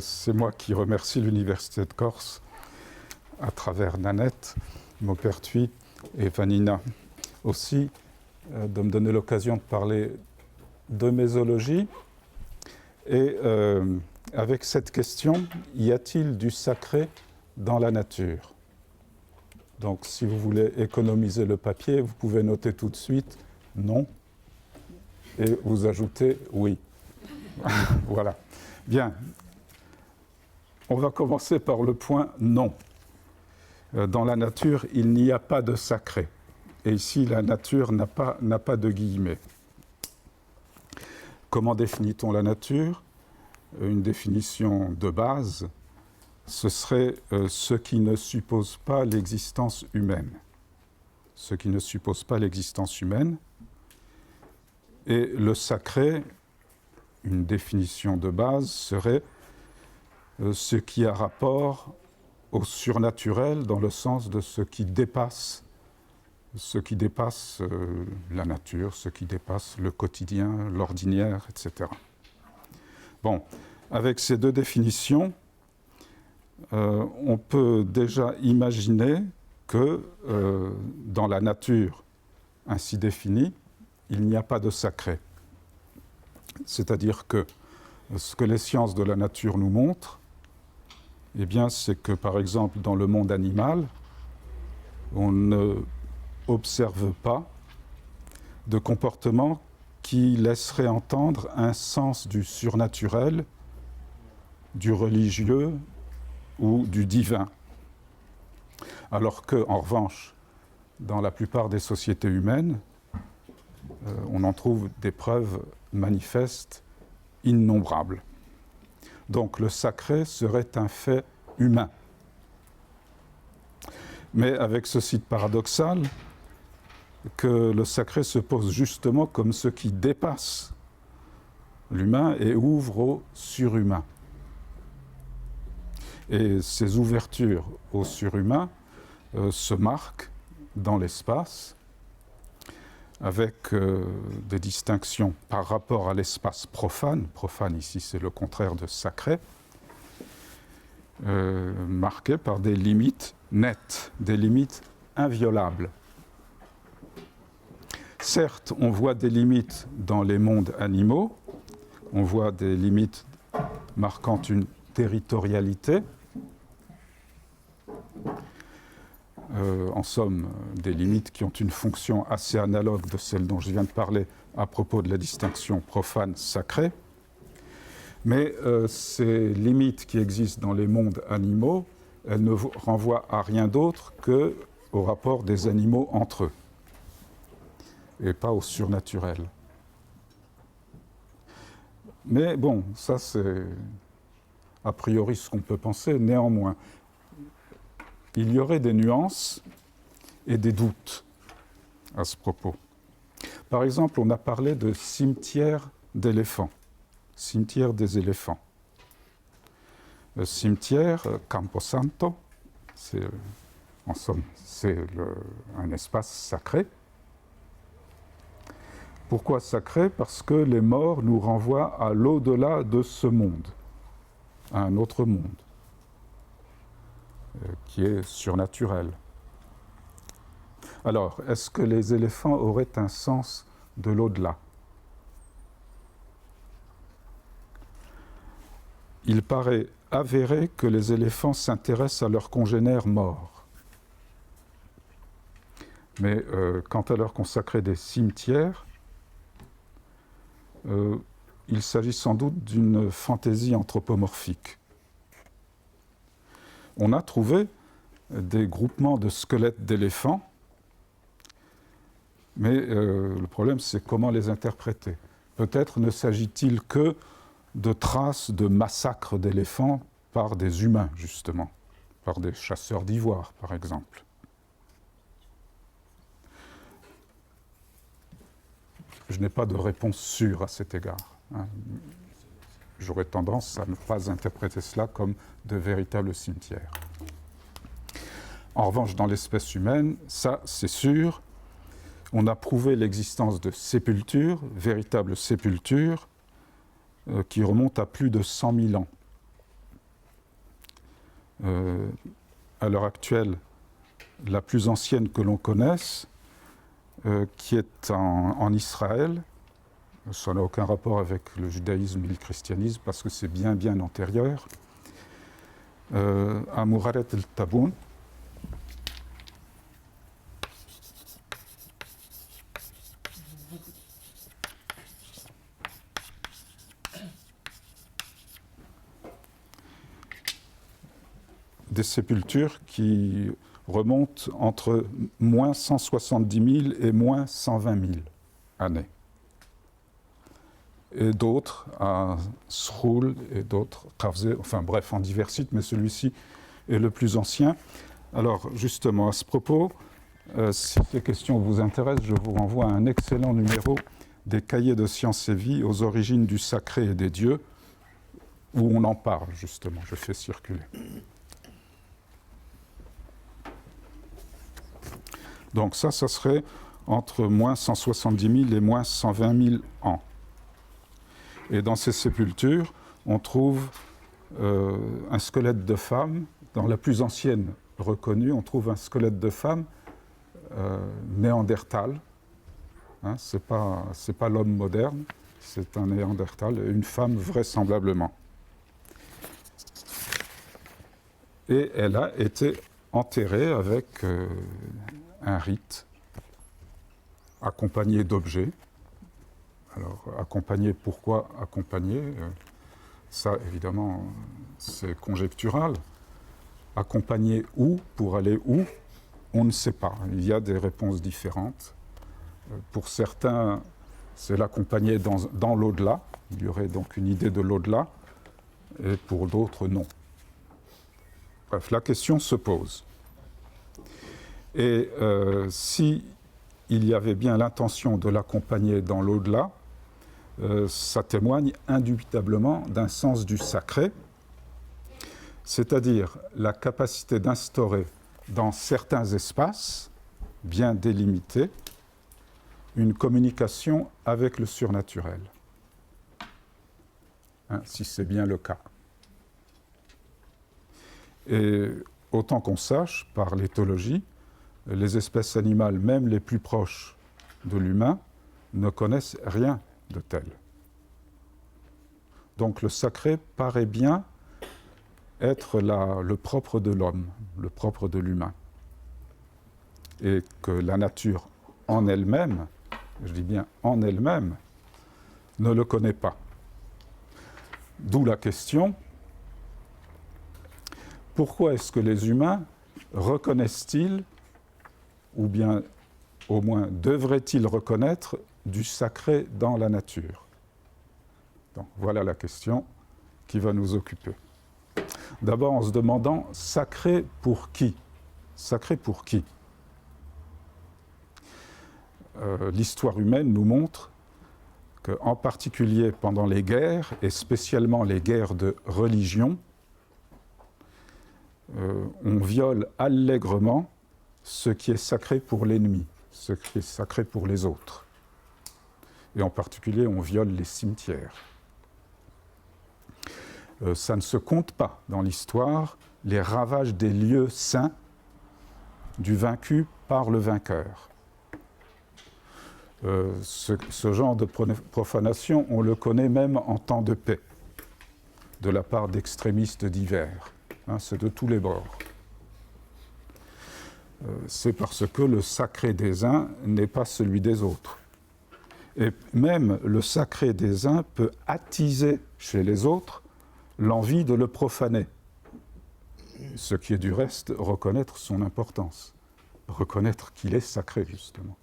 c'est moi qui remercie l'Université de Corse, à travers Nanette, Maupertuis et Vanina aussi, de me donner l'occasion de parler de mésologie. Et avec cette question, y a-t-il du sacré dans la nature? Donc si vous voulez économiser le papier, vous pouvez noter tout de suite non et vous ajoutez oui. Voilà. Bien. On va commencer par le point non. Dans la nature, il n'y a pas de sacré. Et ici, la nature n'a pas de guillemets. Comment définit-on la nature? Une définition de base, ce serait ce qui ne suppose pas l'existence humaine. Ce qui ne suppose pas l'existence humaine. Et le sacré, une définition de base, serait ce qui a rapport au surnaturel dans le sens de ce qui dépasse la nature, ce qui dépasse le quotidien, l'ordinaire, etc. Bon, avec ces deux définitions, on peut déjà imaginer que dans la nature ainsi définie, il n'y a pas de sacré. C'est-à-dire que ce que les sciences de la nature nous montrent, eh bien, c'est que, par exemple, dans le monde animal, on ne observe pas de comportement qui laisserait entendre un sens du surnaturel, du religieux ou du divin. Alors que, en revanche, dans la plupart des sociétés humaines, on en trouve des preuves manifestes innombrables. Donc le sacré serait un fait humain. Mais avec ce site paradoxal, que le sacré se pose justement comme ce qui dépasse l'humain et ouvre au surhumain. Et ces ouvertures au surhumain se marquent dans l'espace avec des distinctions par rapport à l'espace profane. Profane ici c'est le contraire de sacré, marquées par des limites nettes, des limites inviolables. Certes, on voit des limites dans les mondes animaux, on voit des limites marquant une territorialité, en somme, des limites qui ont une fonction assez analogue de celle dont je viens de parler à propos de la distinction profane-sacré. Mais ces limites qui existent dans les mondes animaux, elles ne renvoient à rien d'autre qu'au rapport des animaux entre eux, et pas au surnaturel. Mais bon, ça c'est a priori ce qu'on peut penser. Néanmoins, il y aurait des nuances et des doutes à ce propos. Par exemple, on a parlé de cimetière d'éléphants, cimetière des éléphants. Le cimetière, Camposanto, en somme, c'est un espace sacré. Pourquoi sacré? Parce que les morts nous renvoient à l'au-delà de ce monde, à un autre monde, qui est surnaturel. Alors, est-ce que les éléphants auraient un sens de l'au-delà? Il paraît avéré que les éléphants s'intéressent à leurs congénères morts. Mais quant à leur consacrer des cimetières, il s'agit sans doute d'une fantaisie anthropomorphique. On a trouvé des groupements de squelettes d'éléphants, mais le problème c'est comment les interpréter. Peut-être ne s'agit-il que de traces de massacres d'éléphants par des humains, justement, par des chasseurs d'ivoire, par exemple. Je n'ai pas de réponse sûre à cet égard. J'aurais tendance à ne pas interpréter cela comme de véritables cimetières. En revanche, dans l'espèce humaine, ça c'est sûr, on a prouvé l'existence de sépultures, véritables sépultures, qui remontent à plus de 100 000 ans. à l'heure actuelle, la plus ancienne que l'on connaisse, qui est en Israël. Ça n'a aucun rapport avec le judaïsme et le christianisme, parce que c'est bien, bien antérieur. À Mouraret el-Taboun. Des sépultures qui remontent entre moins 170 000 et moins 120 000 années. Et d'autres à Sroul et d'autres, Khavzé, enfin bref, en divers sites, mais celui-ci est le plus ancien. Alors justement, à ce propos, si ces questions vous intéressent, je vous renvoie à un excellent numéro des Cahiers de sciences et vie aux origines du sacré et des dieux, où on en parle justement, je fais circuler. Donc ça serait entre moins 170 000 et moins 120 000 ans. Et dans ces sépultures, on trouve un squelette de femme. Dans la plus ancienne reconnue, on trouve un squelette de femme néandertal. Hein, c'est pas l'homme moderne, c'est un néandertal, une femme vraisemblablement. Et elle a été enterrée avec un rite accompagné d'objets. Alors, accompagné, pourquoi accompagné ça, évidemment, c'est conjectural. Accompagné où, pour aller où, on ne sait pas. Il y a des réponses différentes. Pour certains, c'est l'accompagner dans l'au-delà. Il y aurait donc une idée de l'au-delà. Et pour d'autres, non. Bref, la question se pose. Et si il y avait bien l'intention de l'accompagner dans l'au-delà, ça témoigne indubitablement d'un sens du sacré, c'est-à-dire la capacité d'instaurer dans certains espaces bien délimités une communication avec le surnaturel, hein, si c'est bien le cas. Et autant qu'on sache, par l'éthologie, les espèces animales, même les plus proches de l'humain, ne connaissent rien de tel. Donc le sacré paraît bien être le propre de l'homme, le propre de l'humain. Et que la nature en elle-même, je dis bien en elle-même, ne le connaît pas. D'où la question, pourquoi est-ce que les humains reconnaissent-ils, ou bien au moins devraient-ils reconnaître, du sacré dans la nature? Donc voilà la question qui va nous occuper. D'abord en se demandant, sacré pour qui? Sacré pour qui? L'histoire humaine nous montre qu'en particulier pendant les guerres, et spécialement les guerres de religion, on viole allègrement ce qui est sacré pour l'ennemi, ce qui est sacré pour les autres. Et en particulier, on viole les cimetières. Ça ne se compte pas dans l'histoire, les ravages des lieux saints du vaincu par le vainqueur. Ce genre de profanation, on le connaît même en temps de paix, de la part d'extrémistes divers. Hein, c'est de tous les bords. C'est parce que le sacré des uns n'est pas celui des autres. Et même le sacré des uns peut attiser chez les autres l'envie de le profaner. Ce qui est du reste reconnaître son importance, reconnaître qu'il est sacré, justement.